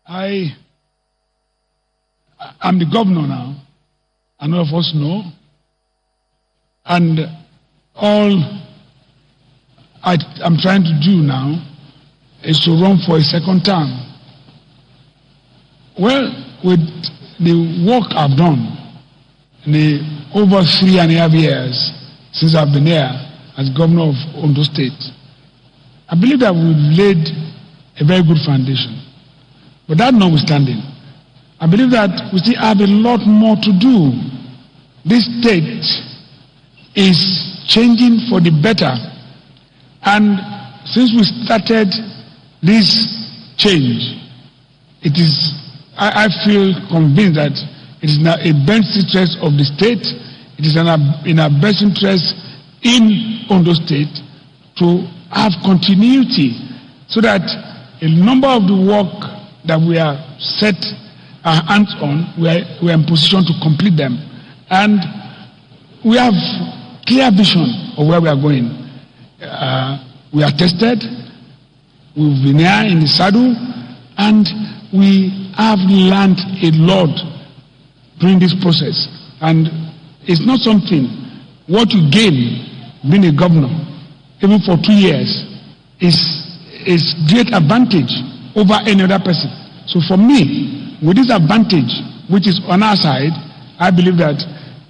I'm the governor now, and all of us know, and all I'm trying to do now is to run for a second term. Well, with the work I've done in the over 3.5 years since I've been here as governor of Ondo State, I believe that we've laid a very good foundation. But that notwithstanding, I believe that we still have a lot more to do. This state is changing for the better. And since we started this change, I feel convinced that it is now a best interest of the state, it is in our best interest in Ondo State to have continuity so that a number of the work that we are set our hands on, we are in position to complete them. And we have clear vision of where we are going. We are tested, we've been here in the saddle, and we have learned a lot during this process. And it's not something, what you gain being a governor, even for 2 years, is great advantage over any other person. So for me, with this advantage, which is on our side, I believe that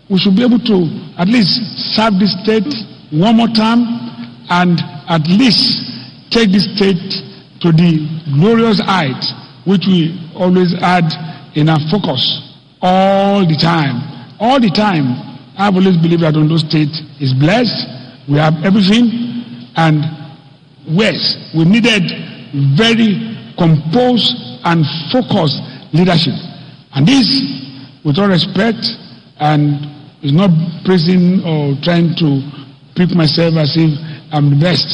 we should be able to at least serve this state one more time and at least take this state to the glorious height which we always had in our focus all the time. All the time, I've always believed that Ondo State is blessed. We have everything, and yes, we needed very composed and focused leadership. And this, with all respect, and is not praising or trying to pick myself as if I'm the best,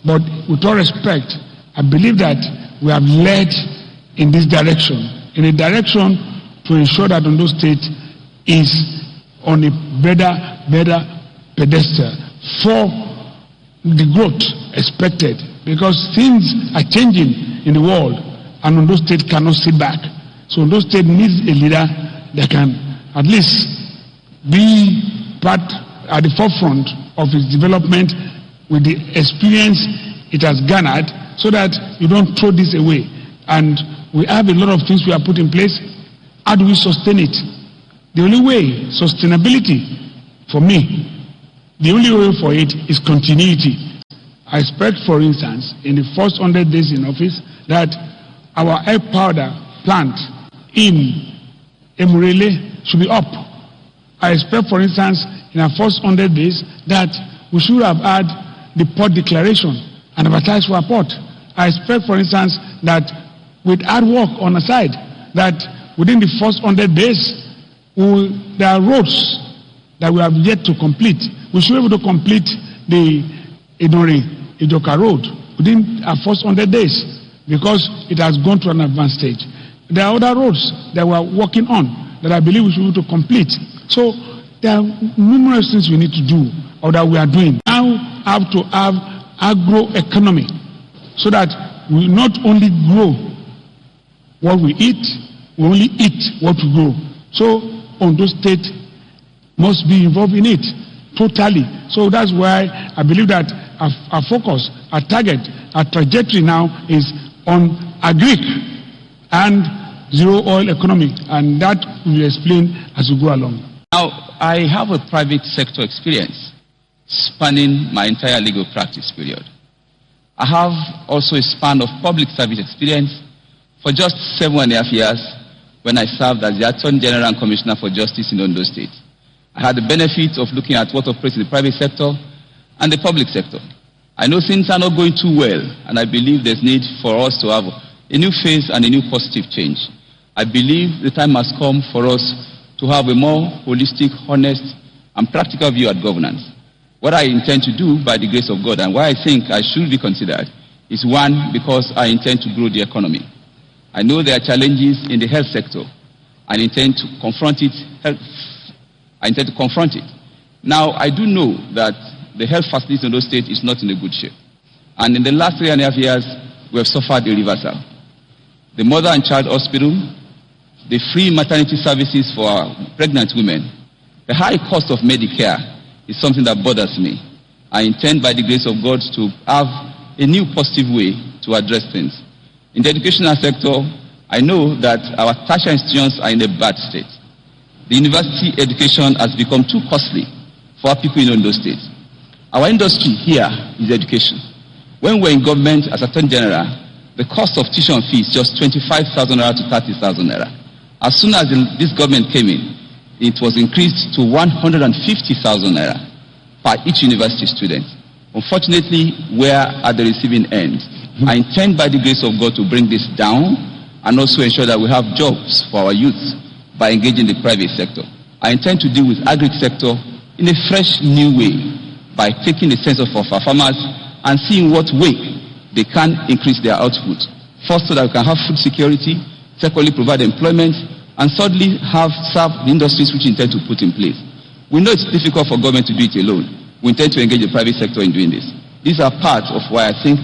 but with all respect, I believe that we have led in this direction, in a direction to ensure that Ondo State is on a better pedestal for the growth expected, because things are changing in the world and Ondo State cannot sit back. So Ondo State needs a leader that can at least be part at the forefront of its development with the experience it has garnered, so that you don't throw this away. And we have a lot of things we have put in place. How do we sustain it? The only way, sustainability, for me, the only way for it is continuity. I expect, for instance, in the first 100 days in office, that our air powder plant in Emurele should be up. I expect, for instance, in our first 100 days, that we should have had the port declaration and advertised for our port. I expect, for instance, that with hard work on the side, that within the first 100 days, there are roads that we have yet to complete. We should be able to complete the Idoka Road within our first 100 days, because it has gone to an advanced stage. There are other roads that we are working on that I believe we should be able to complete. So there are numerous things we need to do or that we are doing. Now have to have agroeconomy so that we not only grow what we eat, we only eat what we grow. So Ondo State must be involved in it totally. So that's why I believe that our focus, our target, our trajectory now is on agric and zero oil economy, and that will explain as we go along. Now, I have a private sector experience spanning my entire legal practice period. I have also a span of public service experience for just 7.5 years when I served as the Attorney General and Commissioner for Justice in Ondo State. I had the benefit of looking at what operates in the private sector and the public sector. I know things are not going too well, and I believe there's need for us to have a new phase and a new positive change. I believe the time has come for us to have a more holistic, honest, and practical view at governance. What I intend to do, by the grace of God, and why I think I should be considered, is one, because I intend to grow the economy. I know there are challenges in the health sector. I intend to confront it. Now, I do know that the health facilities in those states is not in a good shape. And in the last 3.5 years, we have suffered a reversal. the mother and child hospital, the free maternity services for our pregnant women, the high cost of Medicare is something that bothers me. I intend, by the grace of God, to have a new positive way to address things. In the educational sector, I know that our tertiary institutions are in a bad state. The university education has become too costly for our people in Ondo State. Our industry here is education. When we're in government as Attorney General, the cost of tuition fees is just 25,000 naira to 30,000 naira. As soon as this government came in, it was increased to 150,000 naira per each university student. Unfortunately, we are at the receiving end. I intend, by the grace of God, to bring this down and also ensure that we have jobs for our youth by engaging the private sector. I intend to deal with agri sector in a fresh, new way by taking a sense of our farmers and seeing what way they can increase their output. First, so that we can have food security. Secondly, provide employment. And thirdly, serve the industries which we intend to put in place. We know it's difficult for government to do it alone. We intend to engage the private sector in doing this. These are parts of why I think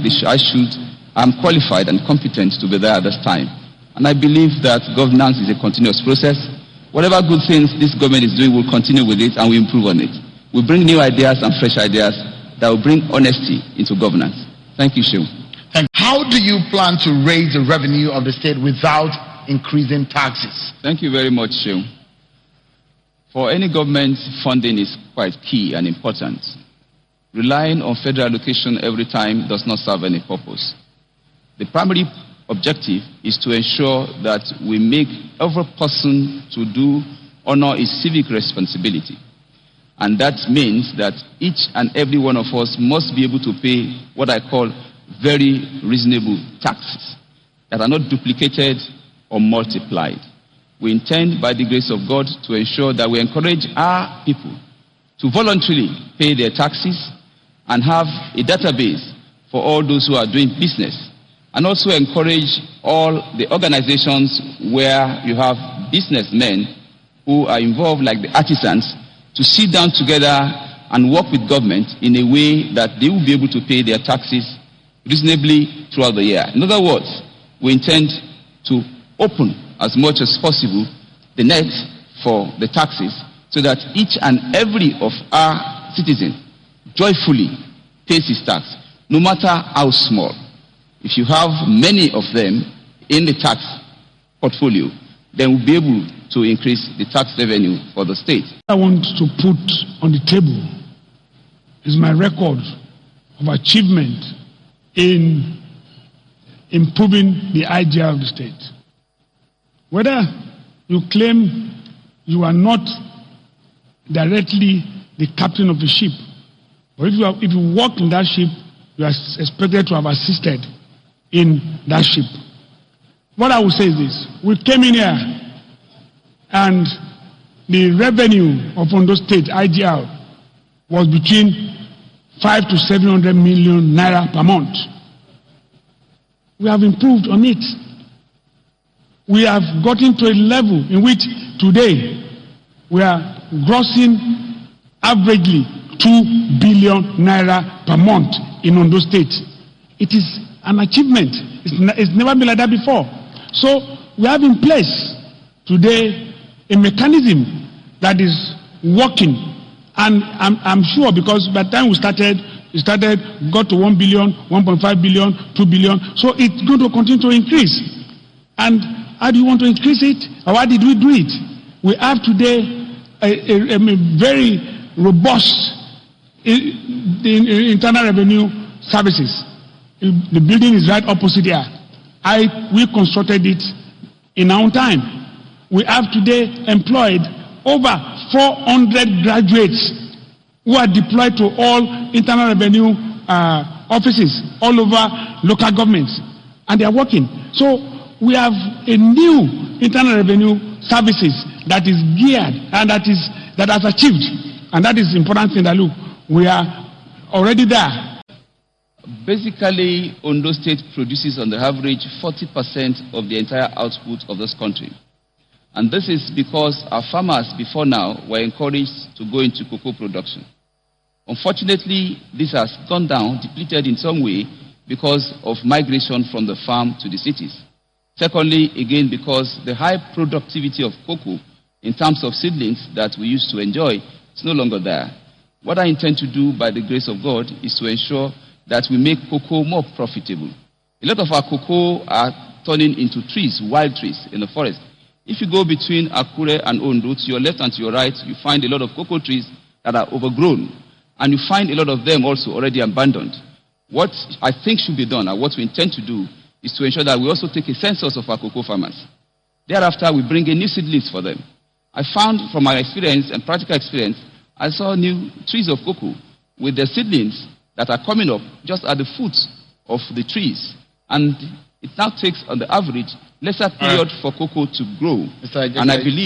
I'm qualified and competent to be there at this time. And I believe that governance is a continuous process. Whatever good things this government is doing, we'll continue with it and we'll improve on it. We'll bring new ideas and fresh ideas that will bring honesty into governance. Thank you, Shehu. How do you plan to raise the revenue of the state without increasing taxes? Thank you very much, Shehu. For any government, funding is quite key and important. Relying on federal allocation every time does not serve any purpose. The primary objective is to ensure that we make every person to honor his civic responsibility. And that means that each and every one of us must be able to pay what I call very reasonable taxes that are not duplicated or multiplied. We intend, by the grace of God, to ensure that we encourage our people to voluntarily pay their taxes and have a database for all those who are doing business, and also encourage all the organizations where you have businessmen who are involved, like the artisans, to sit down together and work with government in a way that they will be able to pay their taxes reasonably throughout the year. In other words, we intend to open as much as possible the net for the taxes so that each and every of our citizens joyfully pays his tax, no matter how small. If you have many of them in the tax portfolio, then we'll be able to increase the tax revenue for the state. I want to put on the table is my record of achievement in improving the idea of the state. Whether you claim you are not directly the captain of the ship, but if you work in that ship, you are expected to have assisted in that ship. What I will say is this: we came in here and the revenue of Ondo State IGR was between 500 to 700 million naira per month. We have improved on it. We have gotten to a level in which today we are grossing averagely 2 billion naira per month in Ondo State. It is an achievement. It's never been like that before. So we have in place today a mechanism that is working, and I'm sure, because by the time we started, got to 1 billion, 1.5 billion, 2 billion. So it's going to continue to increase. And how do you want to increase it? Or how did we do it? We have today a very robust internal revenue services. The building is right opposite here. We constructed it in our own time. We have today employed over 400 graduates who are deployed to all internal revenue offices all over local governments, and they are working. So we have a new internal revenue services that is geared and that has achieved, and that is the important thing. That look, we are already there. Basically, Ondo State produces on the average 40% of the entire output of this country. And this is because our farmers before now were encouraged to go into cocoa production. Unfortunately, this has gone down, depleted in some way, because of migration from the farm to the cities. Secondly, again, because the high productivity of cocoa in terms of seedlings that we used to enjoy is no longer there. What I intend to do by the grace of God is to ensure that we make cocoa more profitable. A lot of our cocoa are turning into trees, wild trees in the forest. If you go between Akure and Ondo, to your left and to your right, you find a lot of cocoa trees that are overgrown. And you find a lot of them also already abandoned. What I think should be done, and what we intend to do, is to ensure that we also take a census of our cocoa farmers. Thereafter, we bring in new seedlings for them. I found from my experience and practical experience, I saw new trees of cocoa with their seedlings that are coming up just at the foot of the trees. And it now takes, on the average, lesser period for cocoa to grow. And I believe